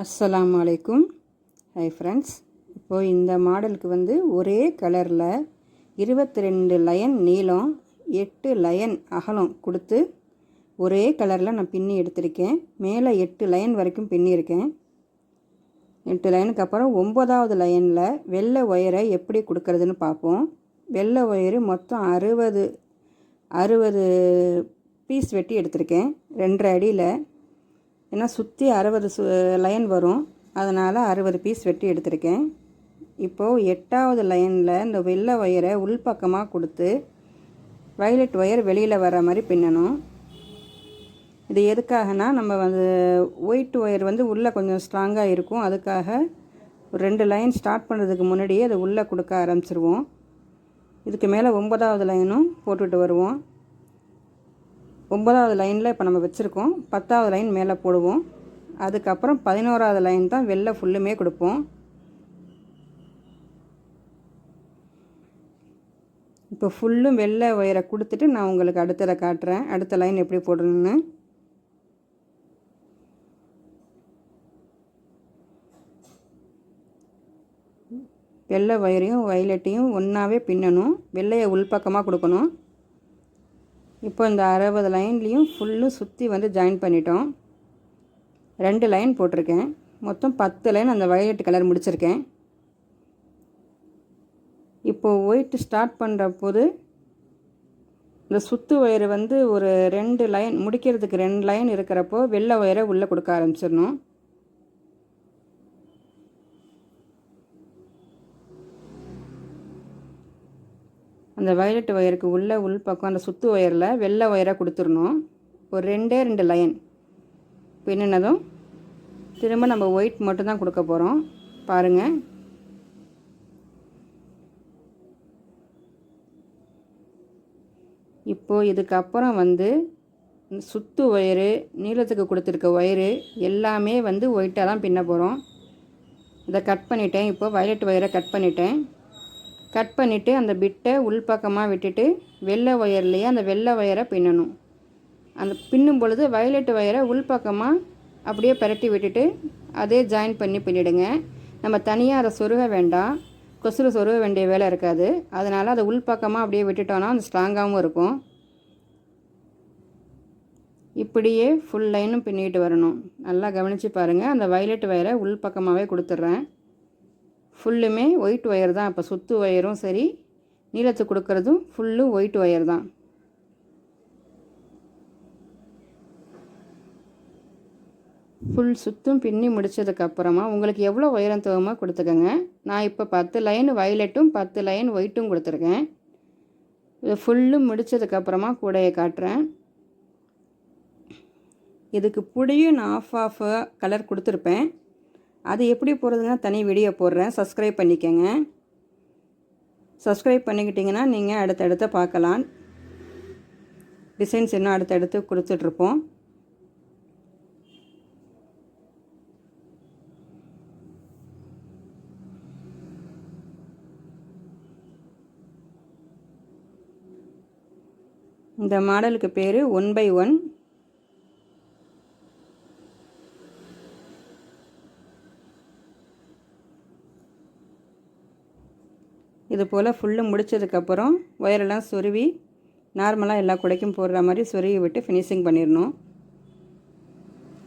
அஸ்ஸலாமு அலைக்கும். Hi friends, இப்போது இந்த மாடலுக்கு ஒரே கலரில் 22 லைன் நீளம் 8 லைன் அகலம் கொடுத்து ஒரே கலரில் நான் பின்னி எடுத்திருக்கேன். மேலே 8 லைன் வரைக்கும் பின்னியிருக்கேன். 8 லைனுக்கு அப்புறம் 9வது லைனில் வெள்ளை ஒயரை எப்படி கொடுக்கறதுன்னு பார்ப்போம். வெள்ளை ஒயரு மொத்தம் 60 பீஸ் வெட்டி எடுத்திருக்கேன். 2.5 அடியில், ஏன்னா சுற்றி 60 லைன் வரும், அதனால் 60 பீஸ் வெட்டி எடுத்திருக்கேன். இப்போது 8வது லைனில் இந்த வெள்ளை ஒயரை உள்பக்கமாக கொடுத்து வயலட் ஒயர் வெளியில் வர மாதிரி பின்னணும். இது எதுக்காகனா, நம்ம ஒயிட் ஒயர் உள்ளே கொஞ்சம் ஸ்ட்ராங்காக இருக்கும். அதுக்காக ஒரு 2 லைன் ஸ்டார்ட் பண்ணுறதுக்கு முன்னாடியே அதை உள்ளே கொடுக்க ஆரம்பிச்சிருவோம். இதுக்கு மேலே 9வது லைனும் போட்டுட்டு வருவோம். 9வது லைனில் இப்போ நம்ம வச்சுருக்கோம். 10வது லைன் மேலே போடுவோம். அதுக்கப்புறம் 11வது லைன் தான் வெள்ளை ஃபுல்லுமே கொடுப்போம். இப்போ ஃபுல்லும் வெள்ளை ஒயரை கொடுத்துட்டு நான் உங்களுக்கு அடுத்ததை காட்டுறேன், அடுத்த லைன் எப்படி போடணுன்னு. வெள்ளை ஒயரையும் வயலட்டையும் ஒன்றாவே பின்னணும். வெள்ளையை உள்பக்கமாக கொடுக்கணும். இப்போ இந்த 60 லைன்லேயும் ஃபுல்லும் சுற்றி ஜாயின் பண்ணிட்டோம். 2 லைன் போட்டிருக்கேன். மொத்தம் 10 லைன் அந்த வயலட் கலர் முடிச்சிருக்கேன். இப்போது ஒயிட் ஸ்டார்ட் பண்ணுற போது இந்த சுத்து ஒயர் ஒரு 2 லைன் முடிக்கிறதுக்கு 2 லைன் இருக்கிறப்போ வெள்ளை ஒயரை உள்ளே கொடுக்க ஆரம்பிச்சிடணும். அந்த வயலட் ஒயருக்கு உள்பக்கம் அந்த சுத்து ஒயரில் வெள்ளை ஒயரை கொடுத்துடணும். ஒரு 2 லைன் பின்னினதும் திரும்ப நம்ம ஒயிட் மட்டும்தான் கொடுக்க போகிறோம். பாருங்கள், இப்போது இதுக்கப்புறம் சுத்து ஒயரு, நீளத்துக்கு கொடுத்துருக்க ஒயரு எல்லாமே ஒயிட்டாக தான் பின்ன போகிறோம். இதை கட் பண்ணிட்டேன். இப்போது வயலட் ஒயரை கட் பண்ணிவிட்டு அந்த பிட்டை உள்பக்கமாக விட்டுட்டு வெள்ளை ஒயர்லேயே அந்த வெள்ளை ஒயரை பின்னணும். அந்த பின்னும் பொழுது வயலட் ஒயரை உள்பக்கமாக அப்படியே பரட்டி விட்டுட்டு அதே ஜாயின் பண்ணி பின்னிடுங்க. நம்ம தனியாக அதை சொருக வேண்டாம், கொசுறு சொருக வேண்டிய வேலை இருக்காது. அதனால் அதை உள்பக்கமாக அப்படியே விட்டுட்டோன்னா அது ஸ்ட்ராங்காகவும் இருக்கும். இப்படியே ஃபுல் லைனும் பின்னிட்டு வரணும். நல்லா கவனித்து பாருங்கள். அந்த வயலட் ஒயரை உள்பக்கமாகவே கொடுத்துட்றேன். ஃபுல்லுமே ஒயிட் ஒயர் தான். இப்போ சுத்து ஒயரும் சரி, நீளத்துக்கு கொடுக்கறதும் ஃபுல்லும் ஒயிட் ஒயர் தான். ஃபுல் சுத்தும் பின்னி முடித்ததுக்கப்புறமா உங்களுக்கு எவ்வளோ உயரம் தேவைமோ கொடுத்துக்கோங்க. நான் இப்போ 10 லைன் வயலட்டும் 10 லைன் ஒயிட்டும் கொடுத்துருக்கேன். இது ஃபுல்லும் முடித்ததுக்கப்புறமா கூடையை காட்டுறேன். இதுக்கு புடியும் நான் ஆஃப் கலர் கொடுத்துருப்பேன். அது எப்படி போடுறதுன்னா தனி வீடியோ போடுறேன். சப்ஸ்கிரைப் பண்ணிக்கங்க. சப்ஸ்கிரைப் பண்ணிக்கிட்டிங்கன்னா நீங்கள் அடுத்தடுத்து பார்க்கலாம். டிசைன்ஸ் இன்னும் அடுத்தடுத்து கொடுத்துட்ருப்போம். இந்த மாடலுக்கு பேர் 1/1. இது போல் ஃபுல்லு முடித்ததுக்கப்புறம் ஒயரெல்லாம் சொருவி நார்மலாக எல்லா குடைக்கும் போடுற மாதிரி சொருவி விட்டு ஃபினிஷிங் பண்ணிடணும்.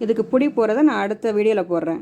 இதுக்கு பிடி போகிறத நான் அடுத்த வீடியோவில் போடுறேன்.